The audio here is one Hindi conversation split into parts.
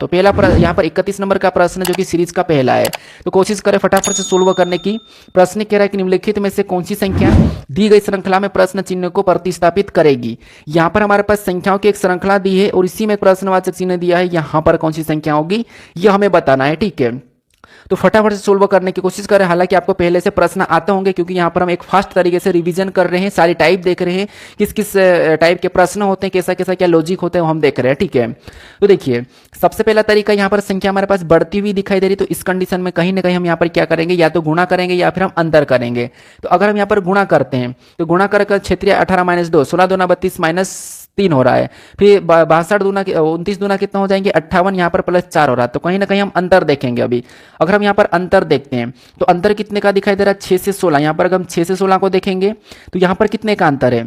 तो पहला यहाँ पर 31 नंबर का प्रश्न जो कि सीरीज का पहला है, तो कोशिश करें फटाफट से सोल्व करने की। प्रश्न कह रहा है कि निम्नलिखित में से कौन सी संख्या दी गई श्रृंखला में प्रश्न चिन्ह को प्रतिस्थापित करेगी। यहाँ पर हमारे पास संख्याओं की एक श्रृंखला दी है और इसी में प्रश्नवाचक चिन्ह दिया है, यहाँ पर कौन सी संख्या होगी यह हमें बताना है, ठीक है। तो फटाफट से सोल्व करने की कोशिश करें। हालांकि आपको पहले से प्रश्न आते होंगे क्योंकि यहाँ पर हम एक फास्ट तरीके से रिवीजन कर रहे हैं, सारी टाइप देख रहे हैं, किस किस टाइप के प्रश्न होते हैं, कैसा कैसा क्या लॉजिक होते हैं वो हम देख रहे हैं, ठीक है। तो देखिए सबसे पहला तरीका, यहाँ पर संख्या हमारे पास बढ़ती हुई दिखाई दे रही, तो इस कंडीशन में कहीं ना कहीं हम यहाँ पर क्या करेंगे, या तो गुणा करेंगे या फिर हम अंतर करेंगे। तो अगर हम यहाँ पर गुणा करते हैं तो गुणा कर क्षेत्रीय 18 - 2, 16 दूना 32 -3 हो रहा है। फिर 62 दूना 29 दूना कितना हो जाएंगे 58, यहाँ पर +4 हो रहा है। तो कहीं ना कहीं हम अंतर देखेंगे। अभी अगर हम यहाँ पर अंतर देखते हैं तो अंतर कितने का दिखाई दे रहा है, 6 से 16। यहाँ पर अगर हम 6 से 16 को देखेंगे तो यहाँ पर कितने का अंतर है,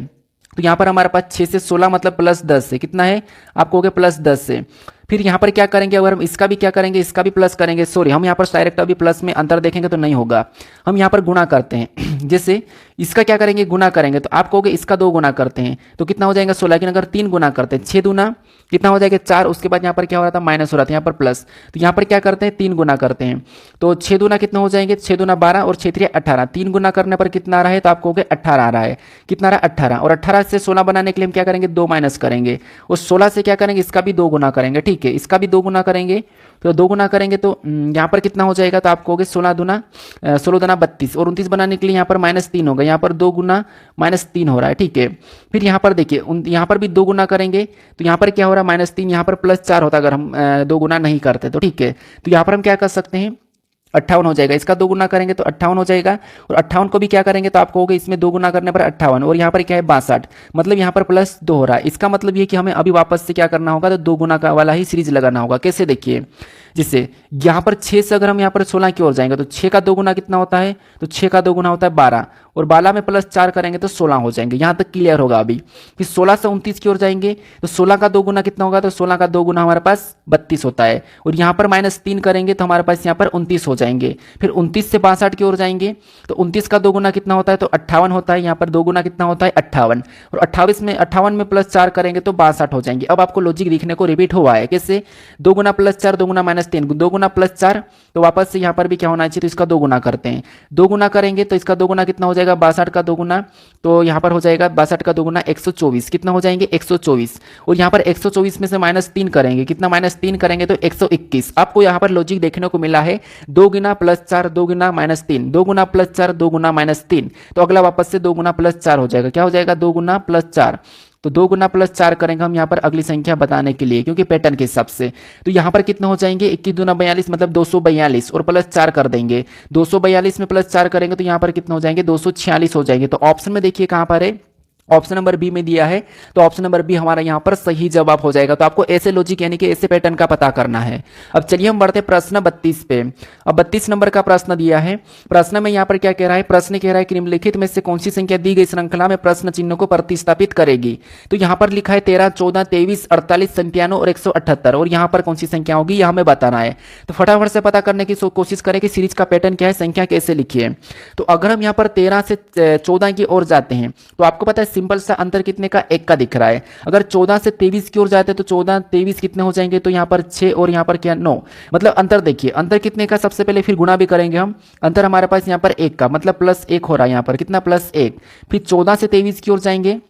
तो यहाँ पर हमारे पास 6 से 16 मतलब +10 से कितना है आपको हो गया +10 से। फिर यहाँ पर क्या करेंगे, अगर हम इसका भी क्या करेंगे, इसका भी प्लस करेंगे, सॉरी हम यहाँ पर डायरेक्ट अभी प्लस में अंतर देखेंगे तो नहीं होगा, हम यहाँ पर गुणा करते हैं। जैसे इसका क्या करेंगे, गुणा करेंगे, तो आप कहोगे इसका 2 गुना करते हैं तो कितना हो जाएगा 16, लेकिन अगर 3 गुना करते हैं 6 दूना कितना हो जाएगा 4, उसके बाद यहाँ पर क्या हो रहा था माइनस हो रहा था, यहाँ पर प्लस। तो यहाँ पर क्या करते हैं 3 गुना करते हैं, तो 6 दूना कितना हो जाएंगे, 6 दूना 12 और 6 3 18, 3 गुना करने पर कितना आ रहा है, तो आप कहोगे 18 आ रहा है। कितना आ रहा है 18, और 18 से 16 बनाने के लिए हम क्या करेंगे 2 माइनस करेंगे, और 16 से क्या करेंगे इसका भी 2 गुना करेंगे, ठीक है, इसका भी 2 गुना करेंगे। तो 2 गुना करेंगे तो यहाँ पर कितना हो जाएगा, तो आप कहोगे 16 दूना 32 और 29 बनाने के लिए यहाँ पर -3 होगा, यहाँ पर 2 गुना -3 हो रहा है, ठीक है। फिर यहाँ पर देखिए यहाँ पर भी 2 गुना करेंगे तो यहाँ पर क्या हो रहा है -3, यहाँ पर +4 होता अगर हम 2 गुना नहीं करते तो, ठीक है। तो यहाँ पर हम क्या कर सकते हैं 58 हो जाएगा, इसका 2 गुना करेंगे तो 58 हो जाएगा, और 58 को भी क्या करेंगे तो आप कहोगे इसमें 2 गुना करने पर 58, और यहाँ पर क्या है 62, मतलब यहाँ पर +2 हो रहा है। इसका मतलब ये कि हमें अभी वापस से क्या करना होगा, तो 2 गुना का वाला ही सीरीज लगाना होगा। कैसे देखिए, जिससे यहाँ पर 6 से अगर हम यहाँ पर 16 की ओर जाएंगे तो 6 का 2 गुना कितना होता है, तो 6 का 2 गुना होता है 12, और 12 में +4 करेंगे तो 16 हो जाएंगे। यहाँ तक क्लियर होगा। अभी फिर 16 से 29 की ओर जाएंगे तो 16 का 2 गुना कितना होगा, तो 16 का 2 गुना हमारे पास 32 होता है, और यहाँ पर -3 करेंगे तो हमारे पास यहाँ पर 29 हो जाएंगे। फिर 29 से 62 की ओर जाएंगे तो 29 का 2 गुना कितना होता है, तो 58 होता है, यहाँ पर 2 गुना कितना होता है 58, और 58 में +4 करेंगे तो 62 हो जाएंगे। अब आपको लॉजिक दिखने को रिपीट हुआ है। कैसे 2 गुना +4 2 गुना -3 2 गुना +4, तो वापस से यहाँ पर भी क्या होना चाहिए, तो इसका 2 गुना करते हैं, 2 गुना करेंगे तो इसका 2 गुना कितना हो जाएगा 62 का 2 गुना, तो यहाँ पर हो जाएगा 62 का 2 गुना 124, कितना हो जाएंगे 124, और यहाँ पर 124 में से -3 करेंगे, कितना -3 करेंगे तो 121। आपको यहाँ पर लॉजिक देखने को मिला है 2 गुना +4 2 गुना -3 2 गुना +4 2 गुना -3, तो अगला वापस से 2 गुना +4 हो जाएगा, क्या हो जाएगा 2 गुना +4, तो 2 गुना +4 करेंगे हम यहाँ पर अगली संख्या बताने के लिए, क्योंकि पैटर्न के हिसाब से। तो यहाँ पर कितना हो जाएंगे 21 दूना 42 मतलब 242, और +4 कर देंगे, 242 में +4 करेंगे तो यहाँ पर कितना हो जाएंगे 246 हो जाएंगे। तो ऑप्शन में देखिए कहाँ पर है, ऑप्शन नंबर बी में दिया है, तो ऑप्शन नंबर बी हमारा यहाँ पर सही जवाब हो जाएगा। तो आपको ऐसे लॉजिक यानी कि ऐसे पैटर्न का पता करना है। अब चलिए हम बढ़ते प्रश्न 32 पे। अब 32 नंबर का प्रश्न दिया है। प्रश्न में यहाँ पर क्या कह रहा है, प्रश्न कह रहा है कि निम्नलिखित में से कौन सी संख्या दी गई श्रृंखला में प्रश्न चिन्ह को प्रतिस्थापित करेगी। तो यहाँ पर लिखा है 13 14 23 48 97 और 178, और यहाँ पर कौन सी संख्या होगी यह हमें बताना है। तो फटाफट से पता करने की कोशिश करें कि सीरीज का पैटर्न क्या है, संख्या कैसे लिखी है। तो अगर हम यहाँ पर 13 से 14 की ओर जाते हैं तो आपको पता है सिंपल सा अंतर कितने का 1 का दिख रहा है। अगर 14 से 23 की ओर जाते हैं तो 14 23 कितने हो जाएंगे, तो यहाँ पर 6 और यहाँ पर क्या 9, मतलब अंतर देखिए अंतर कितने का, सबसे पहले फिर गुणा भी करेंगे हम, अंतर हमारे पास यहाँ पर 1 का मतलब +1 हो रहा है, यहाँ पर कितना +1। फिर 14 से 23 की ओर जाएंगे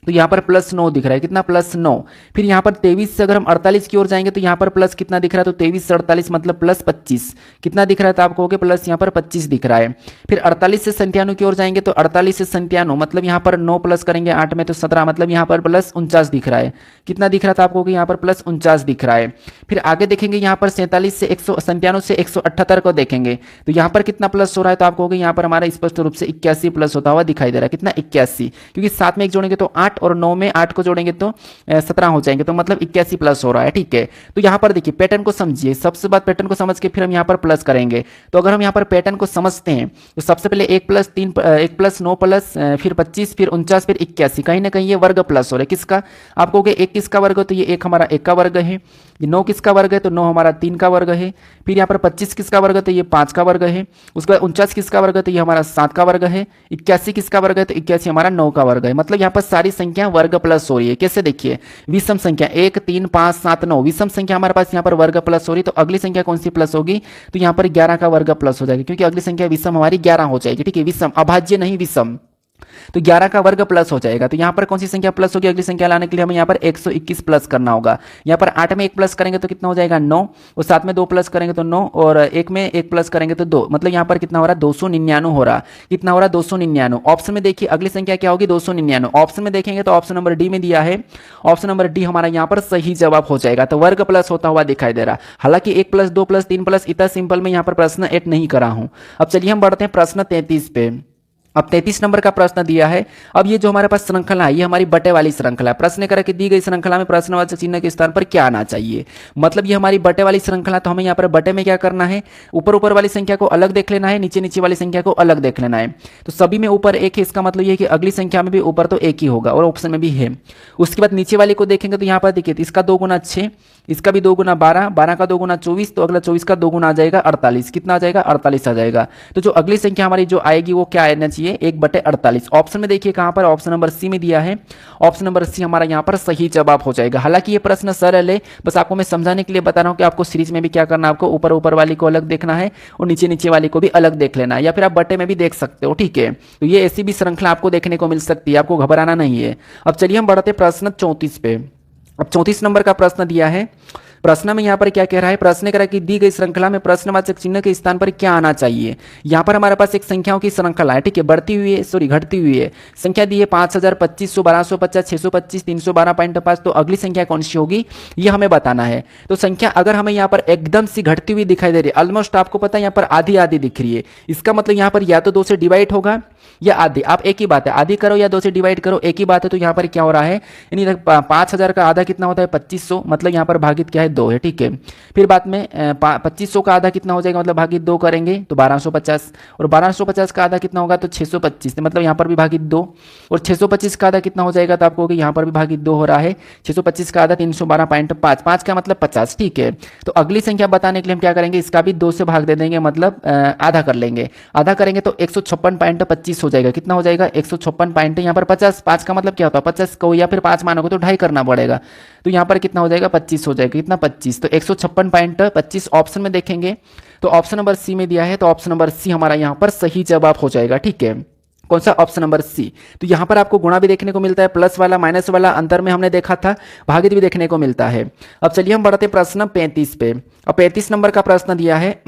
तो यहाँ पर +9 दिख रहा है, कितना +9। फिर यहाँ पर 23 से अगर हम 48 की ओर जाएंगे तो यहाँ पर प्लस कितना दिख रहा है, तो 23 से 48 मतलब +25 कितना दिख रहा है, तो आप कहोगे प्लस यहाँ पर 25 दिख रहा है। फिर 48 से 97 की ओर जाएंगे तो 48 से 97 मतलब यहाँ पर 9 प्लस करेंगे 8 में तो 17 मतलब यहाँ पर +49 दिख रहा है, कितना दिख रहा था आप कहोगे यहाँ पर +49 दिख रहा है। फिर आगे देखेंगे यहाँ पर 47 से 197 से 178 को देखेंगे तो यहाँ पर कितना प्लस हो रहा है, तो आप कहोगे यहाँ पर हमारा स्पष्ट रूप से 81 प्लस होता हुआ दिखाई दे रहा है, कितना 81, क्योंकि साथ में एक जोड़ेंगे तो 8 और 9 में 8 को जोड़ेंगे तो 17 हो जाएंगे, तो मतलब 81 प्लस हो रहा है, ठीक है। तो यहाँ पर देखिए पैटर्न को समझिए, सबसे बाद पैटर्न को समझ के फिर हम यहाँ पर प्लस करेंगे। तो अगर हम यहाँ पर पैटर्न को समझते हैं तो सबसे पहले 1 + 3 1 + 9 प्लस फिर 25 फिर 49 फिर 81, कहीं ना कहीं ये वर्ग प्लस हो रहा है, किसका आप कहोगे 1 किसका वर्ग, तो ये 1 हमारा 1 का वर्ग है, ये 9 किसका वर्ग है, तो 9 हमारा 3 का वर्ग है। फिर यहाँ पर 25 किसका वर्ग है, तो ये 5 का वर्ग है। उसके बाद 49 किसका वर्ग है, तो ये हमारा 7 का वर्ग है। 81 किसका वर्ग है, तो 81 हमारा 9 का वर्ग है। मतलब यहाँ पर सारी संख्या वर्ग प्लस हो रही है। कैसे देखिए, विषम संख्या 1 3 5 7 9 विषम संख्या हमारे पास यहाँ पर वर्ग प्लस हो रही है, तो अगली संख्या कौन सी प्लस होगी, तो यहाँ पर 11 का वर्ग प्लस हो जाएगा, क्योंकि अगली संख्या विषम हमारी 11 हो जाएगी। ठीक है, विषम अभाज्य नहीं विषम, तो 11 का वर्ग प्लस हो जाएगा। तो यहाँ पर कौन सी संख्या प्लस होगी, अगली संख्या लाने के लिए हमें यहाँ पर 121 प्लस करना होगा। यहाँ पर 8 में 1 प्लस करेंगे तो कितना हो जाएगा 9, और 7 में 2 प्लस करेंगे तो 9, और 1 में 1 प्लस करेंगे तो 2। मतलब यहाँ पर कितना हो रहा है 299 हो रहा। कितना हो रहा है 299। ऑप्शन में देखिए अगली संख्या क्या होगी 299। ऑप्शन में देखेंगे तो ऑप्शन नंबर डी में दिया है, ऑप्शन नंबर डी हमारा यहाँ पर सही जवाब हो जाएगा। तो वर्ग प्लस होता हुआ दिखाई दे रहा। हालांकि 1 प्लस 2 प्लस 3 प्लस इतना सिंपल में यहाँ पर प्रश्न ऐड नहीं करा हूं। अब चलिए हम बढ़ते हैं प्रश्न 33 पे। अब 33 नंबर का प्रश्न दिया है। अब ये जो हमारे पास श्रृंखला है, ये हमारी बटे वाली श्रृंखला है। प्रश्न करा कि दी गई श्रृंखला में प्रश्नवाचक चिन्ह के स्थान पर क्या आना चाहिए। मतलब ये हमारी बटे वाली श्रृंखला, तो हमें यहाँ पर बटे में क्या करना है, ऊपर ऊपर वाली संख्या को अलग देख लेना है, नीचे नीचे वाली संख्या को अलग देख लेना है। तो सभी में ऊपर एक है, इसका मतलब ये है कि अगली संख्या में भी ऊपर तो एक ही होगा, और ऑप्शन में भी है। उसके बाद नीचे वाले को देखेंगे तो यहाँ पर देखिए, इसका 2 गुना 6, इसका भी 2 गुना 12, 12 का 2 गुना 24, तो अगला 24 का 2 गुना आ जाएगा 48। कितना आ जाएगा 48 आ जाएगा। तो जो अगली संख्या हमारी जो आएगी वो क्या आना चाहिए 1/48। ऑप्शन में देखिए कहां पर, ऑप्शन नंबर सी में दिया है। ऑप्शन नंबर सी हमारा यहां पर सही जवाब हो जाएगा। हालांकि ये प्रश्न सरल है, बस आपको मैं समझाने के लिए बता रहा हूं कि आपको सीरीज में भी क्या करना है, आपको ऊपर ऊपर वाली को अलग देखना है और नीचे नीचे वाली को भी अलग देख लेना है, या फिर आप बटे में भी देख सकते हो। ठीक है, तो ये ऐसी भी श्रृंखला आपको देखने को मिल सकती है, आपको घबराना नहीं है। अब चलिए हम बढ़ते प्रश्न 34 पे। अब 34 नंबर का प्रश्न दिया है। प्रश्न में यहाँ पर क्या कह रहा है, प्रश्न कह रहा है कि दी गई श्रृंखला में प्रश्नवाचक चिन्ह के स्थान पर क्या आना चाहिए। यहाँ पर हमारे पास एक संख्याओं की श्रृंखला है। ठीक है, बढ़ती हुई है, सॉरी घटती हुई है। संख्या दी है 5000, 2500, 1250, 625, 312.5। तो अगली संख्या कौन सी होगी ये हमें बताना है। तो संख्या अगर हमें यहाँ पर एकदम सी घटती हुई दिखाई दे रही है, ऑलमोस्ट आपको पता है यहाँ पर आधी आधी दिख रही है, इसका मतलब यहाँ पर या तो 2 से डिवाइड होगा या आधी। आप एक ही बात है, आधी करो या 2 से डिवाइड करो, एक ही बात है। तो यहाँ पर क्या हो रहा है, यानी 5000 का आधा कितना होता है 2500, मतलब यहाँ पर भागित क्या है 2 है। ठीक है, फिर बाद में 2500 का आधा कितना हो जाएगा, मतलब भागित 2 करेंगे तो 1250, और 1250 का आधा कितना होगा तो 625, मतलब यहाँ पर भी भागित 2, और 625 का आधा कितना हो जाएगा, तो आपको यहाँ पर भी भागित 2 हो रहा है। 625 का आधा 312.5, 5 का मतलब 50। ठीक है, तो अगली संख्या बताने के लिए हम क्या करेंगे, इसका भी 2 से भाग दे देंगे, मतलब आधा कर लेंगे। आधा करेंगे तो 156.25 हो जाएगा। कितना हो जाएगा 156 पॉइंट, यहाँ पर 50, 5 का मतलब क्या होता है 50 को, या फिर 5 मानोगे तो 2.5 करना पड़ेगा, तो यहाँ पर कितना हो जाएगा 25 हो जाएगा। कितना 25, तो 156.25 ऑप्शन में देखेंगे तो ऑप्शन नंबर सी में दिया है, तो ऑप्शन नंबर सी हमारा यहाँ पर सही जवाब हो जाएगा। ठीक है, कौन सा, ऑप्शन नंबर सी। तो यहाँ पर आपको गुणा भी देखने को मिलता है, प्लस वाला माइनस वाला अंतर में हमने देखा था, भागित भी देखने को मिलता है। अब चलिए हम बढ़ते प्रश्न 35 पे। अब 35 नंबर का प्रश्न दिया है।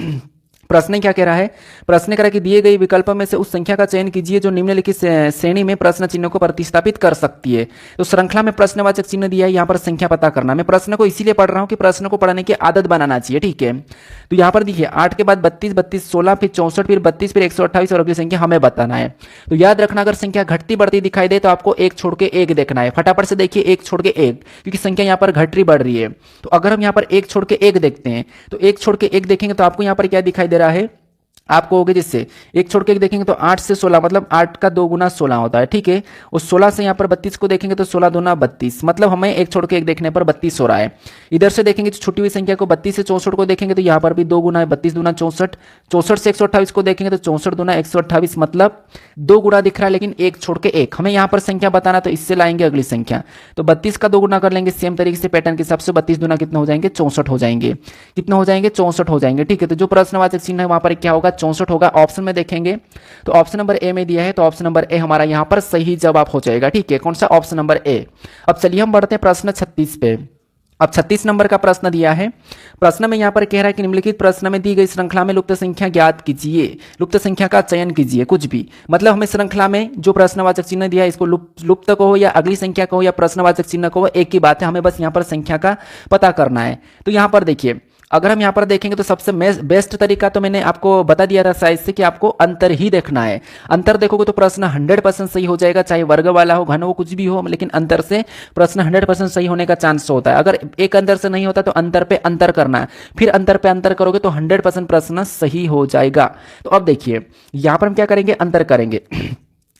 प्रश्न क्या कह रहा है, प्रश्न कह रहा है कि दिए गई विकल्प में से उस संख्या का चयन कीजिए जो निम्नलिखित श्रेणी में प्रश्न चिन्ह को प्रतिस्थापित कर सकती है। तो श्रृंखला में प्रश्नवाचक चिन्ह दिया है, यहाँ पर संख्या पता करना। मैं प्रश्न को इसीलिए पढ़ रहा हूँ कि प्रश्न को पढ़ने की आदत बनाना चाहिए। ठीक है, तो यहाँ पर देखिए 8 के बाद 32, 32 16, फिर 64, फिर 32, फिर 128 और अगली संख्या हमें बताना है। तो याद रखना, अगर संख्या घटती बढ़ती दिखाई दे तो आपको एक छोड़ के एक देखना है। फटाफट से देखिए एक छोड़ के एक, क्योंकि संख्या यहाँ पर घट रही बढ़ रही है। तो अगर हम यहाँ पर एक छोड़ के एक देखते हैं, तो एक छोड़ के एक देखेंगे तो आपको यहाँ पर क्या दिखाई दे रहा है, आपको होगे जिससे एक छोड़ के एक देखेंगे तो 8 से 16, मतलब 8 का 2 गुना 16 होता है। ठीक है, और 16 से यहाँ पर 32 को देखेंगे तो 16 दूना 32, मतलब हमें एक छोड़ के एक देखने पर 32 हो रहा है। इधर से देखेंगे तो छुट्टी हुई संख्या को 32 से 64 को देखेंगे तो यहाँ पर भी 2 गुना है, 32 दूना 64, 64 से 128 को देखेंगे तो 64 दूना 128, मतलब 2 गुना दिख रहा है, लेकिन एक छोड़ के एक। हमें यहाँ पर संख्या बताना, तो इससे लाएंगे अगली संख्या। तो 32 का 2 गुना कर लेंगे सेम तरीके से पैटर्न के हिसाब से, 32 दूना कितना हो जाएंगे 64 हो जाएंगे। कितना हो जाएंगे 64 हो जाएंगे। ठीक है, तो जो प्रश्नवाचक चिन्ह है वहां पर क्या होगा 64 होगा। ऑप्शन में देखेंगे तो ऑप्शन नंबर ए में दिया है, तो ऑप्शन नंबर ए हमारा यहां पर सही जवाब हो जाएगा। ठीक है, कौन सा, ऑप्शन नंबर ए। अब चलिए हम बढ़ते हैं प्रश्न 36 पे। अब 36 नंबर का प्रश्न दिया है। प्रश्न में यहां पर कह रहा है कि निम्नलिखित प्रश्न में दी गई श्रृंखला में लुप्त संख्या ज्ञात कीजिए, लुप्त संख्या का चयन कीजिए, कुछ भी। मतलब हमें श्रृंखला में जो प्रश्नवाचक चिन्ह दिया है, इसको लुप्त कहो या अगली संख्या कहो या प्रश्नवाचक चिन्ह कहो, एक ही बात है, हमें बस यहां पर संख्या का पता करना है। तो यहां पर देखिए, अगर हम यहाँ पर देखेंगे तो सबसे बेस्ट तरीका तो मैंने आपको बता दिया था शायद से, कि आपको अंतर ही देखना है। अंतर देखोगे तो प्रश्न 100% सही हो जाएगा, चाहे वर्ग वाला हो, घन हो, कुछ भी हो, लेकिन अंतर से प्रश्न 100% सही होने का चांस होता है। अगर एक अंतर से नहीं होता तो अंतर पे अंतर करना है, फिर अंतर पे अंतर करोगे तो 100% प्रश्न सही हो जाएगा। तो अब देखिए यहाँ पर हम क्या करेंगे, अंतर करेंगे।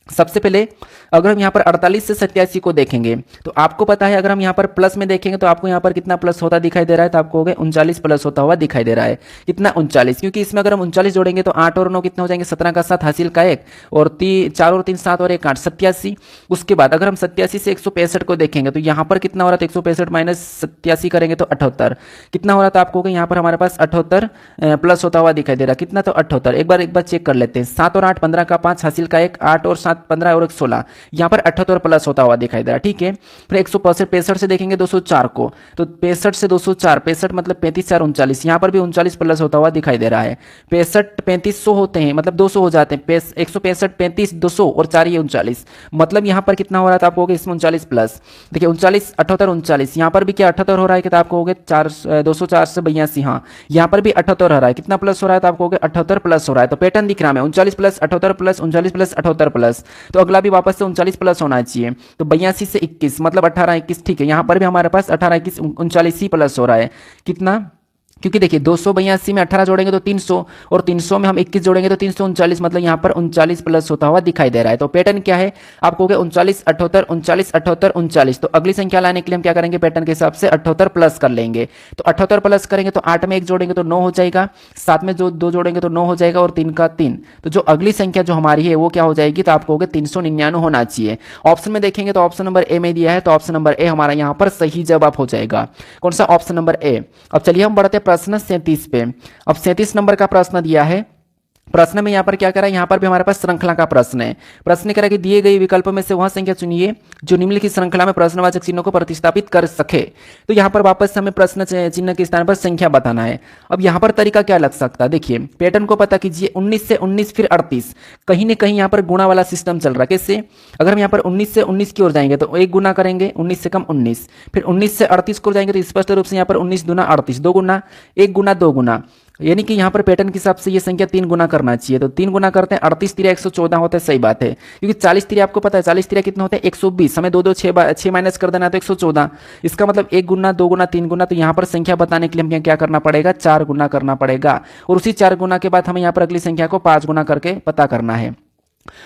सबसे पहले अगर हम यहाँ पर 48 से 87 को देखेंगे तो आपको पता है, अगर हम यहाँ पर प्लस में देखेंगे तो आपको यहाँ पर कितना प्लस होता दिखाई दे रहा है, तो आपको हो गया 39 प्लस होता हुआ दिखाई दे रहा है। कितना 39, क्योंकि इसमें अगर हम 39 जोड़ेंगे तो 8 और 9 कितने हो जाएंगे, 17 का 7 हासिल का 1 और 4 और 3 7 और 1 8 87। उसके बाद अगर हम 87 से 165 को देखेंगे तो यहाँ पर कितना हो रहा था, 165 माइनस 87 करेंगे तो 78। कितना हो रहा था आपको, यहाँ पर हमारे पास 78 प्लस होता हुआ दिखाई दे रहा है। कितना, तो 78। एक बार चेक कर लेते हैं, 7 और 8 15 का 5 हासिल का 1 8 और 7 15 और 1 16, यहाँ पर 78 प्लस होता हुआ दिखाई दे रहा है। ठीक है, फिर 165 से देखेंगे 204 को, तो 65 से 204, 65 मतलब 35 4 39, यहाँ पर भी 39 प्लस होता हुआ दिखाई दे रहा है। 65 35 100 होते हैं, मतलब 200 हो जाते हैं, 165 35 200 और 4 ये 39, मतलब यहाँ पर कितना हो रहा था आपको, इसमें 39 प्लस। देखिए 39 78 39, यहाँ पर भी क्या 78 हो रहा है, कि आपको हो गया 204 से 82, हाँ यहाँ पर भी 78 हो रहा है। कितना प्लस हो रहा है, तो आपको हो गया 78 प्लस हो रहा है। तो पैटर्न दिख रहा है 39 प्लस 78 प्लस 39 प्लस 78 प्लस, तो अगला भी वापस से 39 प्लस होना चाहिए। तो 82 से 21 मतलब 18 21, ठीक है, यहाँ पर भी हमारे पास 18 21 39 ही प्लस हो रहा है। कितना, क्योंकि देखिए 282 में 18 जोड़ेंगे तो 300 और 300 में हम 21 जोड़ेंगे तो 339, मतलब यहाँ पर 39 प्लस होता हुआ दिखाई दे रहा है। तो पैटर्न क्या है, आपको हो गया 39 78 39 78 39। तो अगली संख्या लाने के लिए हम क्या करेंगे, पैटर्न के हिसाब से 78 प्लस कर लेंगे। तो 78 प्लस करेंगे तो 8 में 1 जोड़ेंगे तो 9 हो जाएगा, 7 में जो 2 जोड़ेंगे तो 9 हो जाएगा और 3 का 3। तो जो अगली संख्या जो हमारी है वो क्या हो जाएगी, तो आपको हो गया 399 होना चाहिए। ऑप्शन में देखेंगे तो ऑप्शन नंबर ए में दिया है, तो ऑप्शन नंबर ए हमारा यहाँ पर सही जवाब हो जाएगा। कौन सा, ऑप्शन नंबर ए। अब चलिए हम बढ़ते हैं प्रश्न 37 पे। अब 37 नंबर का प्रश्न दिया है। प्रश्न में यहाँ पर क्या करा है, यहाँ पर भी हमारे पास श्रृंखला का प्रश्न है। प्रश्न कह रहा है कि दिए गए विकल्पों में से वह संख्या चुनिए जो निम्नलिखित श्रृंखला में प्रश्नवाचक चिन्हों को प्रतिस्थापित कर सके। तो यहाँ पर वापस हमें प्रश्न चिन्ह के स्थान पर संख्या बताना है। अब यहाँ पर तरीका क्या लग सकता है, देखिए पैटर्न को पता कीजिए, 19 से 19 फिर 38, कहीं ना कहीं यहाँ पर गुणा वाला सिस्टम चल रहा है। कैसे, अगर हम यहाँ पर 19 से 19 की ओर जाएंगे तो 1 गुना करेंगे, 19 से कम 19, फिर 19 से 38 की ओर जाएंगे तो स्पष्ट रूप से यहाँ पर 19 दूना 38, 2 गुना 1 गुना 2 गुना, यानी कि यहाँ पर पैटर्न के हिसाब से ये संख्या 3 गुना करना चाहिए। तो 3 गुना करते हैं, 38 3 114 होता है, सही बात है, क्योंकि 40 3 आपको पता है 40 3 कितना होता है 120, हमें 2 2 6 माइनस कर देना है तो 114, इसका मतलब 1 गुना 2 गुना 3 गुना। तो यहाँ पर संख्या बताने के लिए हमें क्या करना पड़ेगा, 4 गुना करना पड़ेगा, और उसी 4 गुना के बाद हमें यहाँ पर अगली संख्या को 5 गुना करके पता करना है।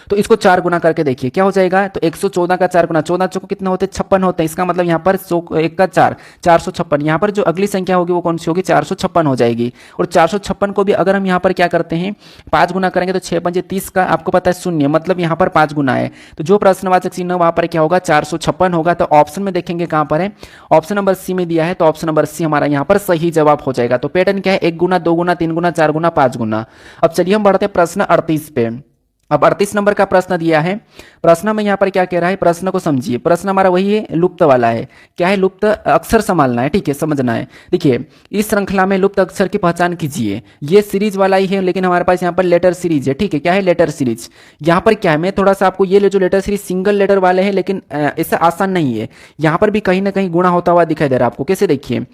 तो इसको 4 गुना करके देखिए क्या हो जाएगा, तो 114 का 4 गुना, 14 चौको कितना होते हैं 56 होते हैं, इसका मतलब यहाँ पर 1 का 4 456। यहाँ पर जो अगली संख्या होगी वो कौन सी होगी, 456 हो जाएगी। और 456 को भी अगर हम यहाँ पर क्या करते हैं 5 गुना करेंगे तो 6 पंजे 30 का आपको पता है 0, मतलब यहाँ पर 5 गुना है। तो जो प्रश्नवाचक चिन्ह वहाँ पर क्या होगा 456 होगा। तो ऑप्शन में देखेंगे कहाँ पर है, ऑप्शन नंबर सी में दिया है, तो ऑप्शन नंबर सी हमारा यहाँ पर सही जवाब हो जाएगा। तो पैटर्न क्या है, 1 गुना 2 गुना 3 गुना 4 गुना 5 गुना। अब चलिए हम बढ़ते हैं प्रश्न 38 पे। अब 38 नंबर का प्रश्न दिया है। प्रश्न में यहाँ पर क्या कह रहा है, प्रश्न को समझिए। प्रश्न हमारा वही है, लुप्त वाला है। क्या है, लुप्त अक्षर संभालना है, ठीक है, समझना है। देखिए इस श्रृंखला में लुप्त अक्षर की पहचान कीजिए। ये सीरीज वाला ही है, लेकिन हमारे पास यहाँ पर लेटर सीरीज है, ठीक है। क्या है, लेटर सीरीज। यहाँ पर क्या है, मैं थोड़ा सा आपको ये जो लेटर सीरीज सिंगल लेटर वाले हैं, लेकिन ऐसा आसान नहीं है। यहाँ पर भी कहीं ना कहीं गुणा होता हुआ दिखाई दे रहा है आपको। कैसे, देखिए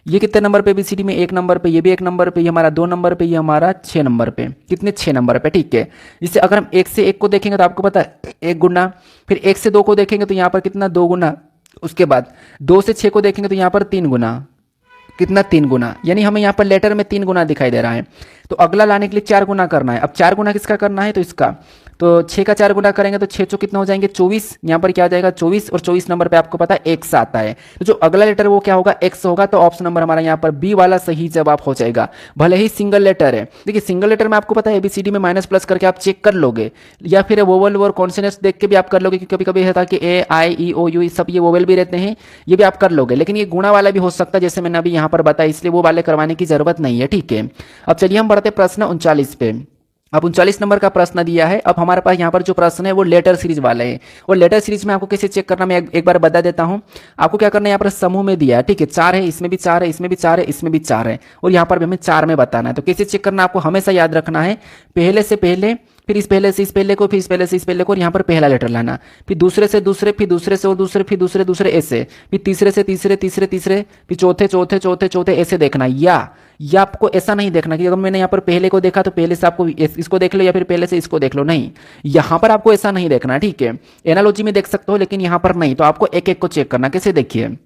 ये कितने नंबर पे बीसीडी में 1 नंबर पे, ये भी 1 नंबर पे, ये हमारा 2 नंबर पे, ये हमारा 6 नंबर पे, कितने 6 नंबर पे, ठीक है। जिससे अगर हम 1 से 1 को देखेंगे तो आपको पता है 1 गुना, फिर 1 से 2 को देखेंगे तो यहाँ पर कितना 2 गुना, उसके बाद 2 से 6 को देखेंगे तो यहाँ पर 3 गुना, कितना 3 गुना, यानी हमें यहाँ पर लेटर में 3 गुना दिखाई दे रहा है। तो अगला लाने के लिए 4 गुना करना है। अब 4 गुना किसका करना है, तो इसका, तो 6 का 4 गुना करेंगे तो 6 चौ कितना हो जाएंगे 24, यहाँ पर क्या आ जाएगा 24, और 24 नंबर पे आपको पता है एक्स आता है। तो जो अगला लेटर वो क्या होगा, एक्स होगा। तो ऑप्शन नंबर हमारा यहाँ पर बी वाला सही जवाब हो जाएगा। भले ही सिंगल लेटर है, देखिए सिंगल लेटर में आपको पता है एबीसीडी में माइनस प्लस करके आप चेक कर लोगे, या फिर वोवल और कॉन्सोनेंट्स देख के भी आप कर लोगे, क्योंकि कभी कभी होता है कि ए आई ई ओ यू सब ये वोवल भी रहते हैं, ये भी आप कर लोगे। लेकिन ये गुणा वाला भी हो सकता है, जैसे मैंने अभी यहाँ पर बताया, इसलिए वो वाले करवाने की जरूरत नहीं है, ठीक है। अब चलिए हम बढ़ते प्रश्न 39 पे। अब 39 नंबर का प्रश्न दिया है। अब हमारे पास यहाँ पर जो प्रश्न है वो लेटर सीरीज वाले हैं, और लेटर सीरीज में आपको कैसे चेक करना मैं एक बार बता देता हूँ। आपको क्या करना है, यहाँ पर समूह में दिया है, ठीक है, 4 है, इसमें भी 4 है, इसमें भी 4 है, इसमें भी 4 है, और यहाँ पर भी हमें 4 में बताना है। तो कैसे चेक करना आपको हमेशा याद रखना है, पहले से पहले, फिर इस पहले से इस पहले को, फिर इस पहले से इस पहले को, और यहाँ पर पहला लेटर लाना, फिर दूसरे से दूसरे, फिर दूसरे से और दूसरे, फिर दूसरे दूसरे ऐसे, फिर तीसरे से तीसरे, तीसरे तीसरे, फिर चौथे चौथे चौथे चौथे ऐसे देखना। या आपको ऐसा नहीं देखना कि अगर मैंने यहाँ पर पहले को देखा तो पहले से आपको इसको देख लो, या फिर पहले से इसको देख लो, नहीं, यहाँ पर आपको ऐसा नहीं देखना, ठीक है। एनालॉजी में देख सकते हो, लेकिन यहाँ पर नहीं। तो आपको एक एक को चेक करना। कैसे, देखिए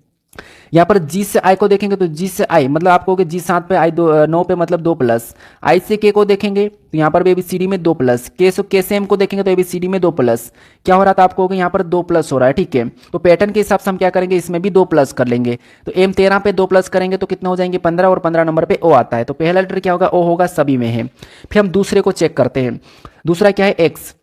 यहाँ पर जी से आई को देखेंगे तो जी से आई मतलब आप कहोगे जी 7 पे आई 9 पे मतलब 2 प्लस। आई से के को देखेंगे तो यहाँ पर भी एबीसीडी में 2 प्लस। के से एम को देखेंगे तो एबीसीडी में 2 प्लस। क्या हो रहा था आप कहोगे यहाँ पर 2 प्लस हो रहा है, ठीक है। तो पैटर्न के हिसाब से हम क्या करेंगे, इसमें भी 2 प्लस कर लेंगे। तो एम 13 पे 2 प्लस करेंगे तो कितना हो जाएंगे 15, और 15 नंबर पे ओ आता है। तो पहला लेटर क्या होगा, ओ होगा, सभी में है। फिर हम दूसरे को चेक करते हैं। दूसरा क्या है, एक्स।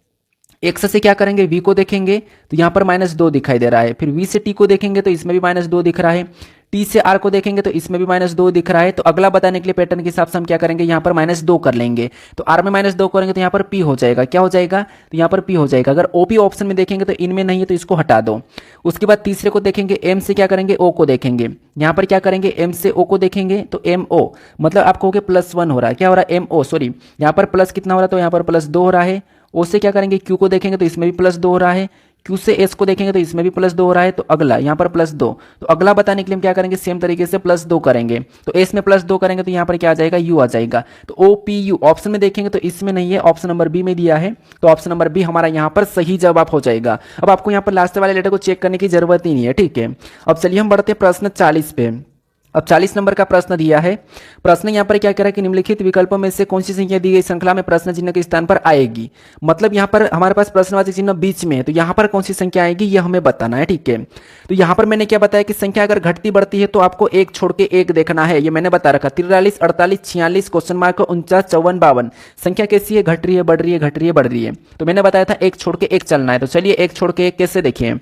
एक्स से क्या करेंगे, वी को देखेंगे तो यहाँ पर -2 दिखाई दे रहा है। फिर वी से टी को देखेंगे तो इसमें भी -2 दिख रहा है। टी से आर को देखेंगे तो इसमें भी -2 दिख रहा है। तो अगला बताने के लिए पैटर्न के हिसाब से हम क्या करेंगे, यहाँ पर -2 कर लेंगे। तो आर में -2 करेंगे तो यहाँ पर पी हो जाएगा। क्या हो जाएगा, तो यहाँ पर पी हो जाएगा। अगर ओपी ऑप्शन में देखेंगे तो इनमें नहीं है तो इसको हटा दो। उसके बाद तीसरे को देखेंगे, एम से क्या करेंगे, ओ को देखेंगे। यहाँ पर क्या करेंगे, एम से ओ को देखेंगे तो एम ओ मतलब आप कहोगे +1 हो रहा है। क्या हो रहा है, एम ओ सॉरी, यहाँ पर प्लस कितना हो रहा है, तो यहाँ पर +2 हो रहा है। ओ से क्या करेंगे, क्यू को देखेंगे तो इसमें भी +2 हो रहा है। क्यू से एस को देखेंगे तो इसमें भी +2 हो रहा है। तो अगला यहाँ पर +2। तो अगला बताने के लिए हम क्या करेंगे, सेम तरीके से +2 करेंगे। तो एस में +2 करेंगे तो यहाँ पर क्या आ जाएगा, यू आ जाएगा। तो ओ पी यू ऑप्शन में देखेंगे तो इसमें नहीं है, ऑप्शन नंबर बी में दिया है। तो ऑप्शन नंबर बी हमारा यहाँ पर सही जवाब हो जाएगा। अब आपको यहाँ पर लास्ट वाले लेटर को चेक करने की जरूरत ही नहीं है, ठीक है। अब चलिए हम बढ़ते हैं प्रश्न 40 पे। अब 40 नंबर का प्रश्न दिया है। प्रश्न यहाँ पर क्या कह रहा है कि निम्नलिखित विकल्पों में से कौन सी संख्या दी गई श्रृंखला में प्रश्न चिन्ह के स्थान पर आएगी। मतलब यहाँ पर हमारे पास प्रश्नवाची चिन्ह बीच में है, तो यहाँ पर कौन सी संख्या आएगी यह हमें बताना है, ठीक है। तो यहाँ पर मैंने क्या बताया कि संख्या अगर घटती बढ़ती है तो आपको एक छोड़ के एक देखना है, ये मैंने बता रखा। 43, 48, 46, क्वेश्चन मार्क 49, 54, 52 संख्या कैसी है, घट रही है, बढ़ रही है, घट रही है, बढ़ रही है। तो मैंने बताया था एक छोड़ के एक चलना है। तो चलिए एक छोड़ के एक कैसे देखिए।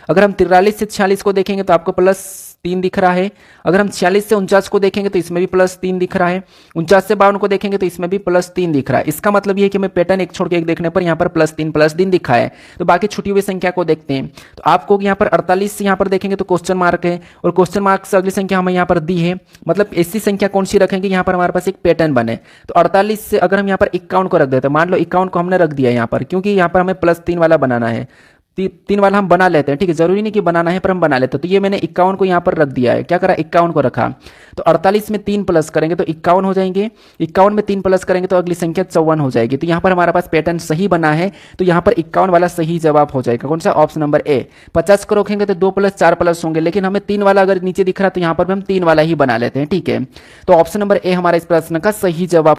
अगर हम 43 से 46 को देखेंगे तो आपको +3 दिख रहा है। अगर हम 46 से 49 को देखेंगे तो इसमें भी +3 दिख रहा है। 49 से 52 को देखेंगे तो इसमें भी +3 दिख रहा है। इसका मतलब ये है कि हमें पैटर्न एक छोड़ के एक देखने पर यहाँ पर +3 दिखा है। तो बाकी छुटी हुई संख्या को देखते हैं। तो आपको यहाँ पर 48 से यहाँ पर देखेंगे तो क्वेश्चन मार्क है, और क्वेश्चन मार्क से अगली संख्या हमें यहाँ पर दी है। मतलब ऐसी संख्या कौन सी रखेंगे यहाँ पर हमारे पास एक पैटर्न बने। तो 48 से अगर हम यहाँ पर 51 को रख देते हैं, मान लो 51 को हमने रख दिया यहाँ पर, क्योंकि यहाँ पर हमें +3 वाला बनाना है। 3 वाला हम बना लेते हैं, ठीक है, जरूरी नहीं कि बनाना है पर हम बना लेते हैं। तो ये मैंने 51 को यहाँ पर रख दिया है। क्या करा, 51 को रखा। तो 48 में 3 प्लस करेंगे तो 51 हो जाएंगे। 51 में 3 प्लस करेंगे तो अगली संख्या 54 हो जाएगी। तो यहाँ पर हमारा पास पैटर्न सही बना है। तो यहाँ पर 51 वाला सही जवाब हो जाएगा। कौन सा, ऑप्शन नंबर ए। 50 को रखेंगे तो 2 + 4 प्लस होंगे, लेकिन हमें 3 वाला अगर नीचे दिख रहा है तो यहाँ पर भी हम 3 वाला ही बना लेते हैं, ठीक है। तो ऑप्शन नंबर ए हमारा इस प्रश्न का सही जवाब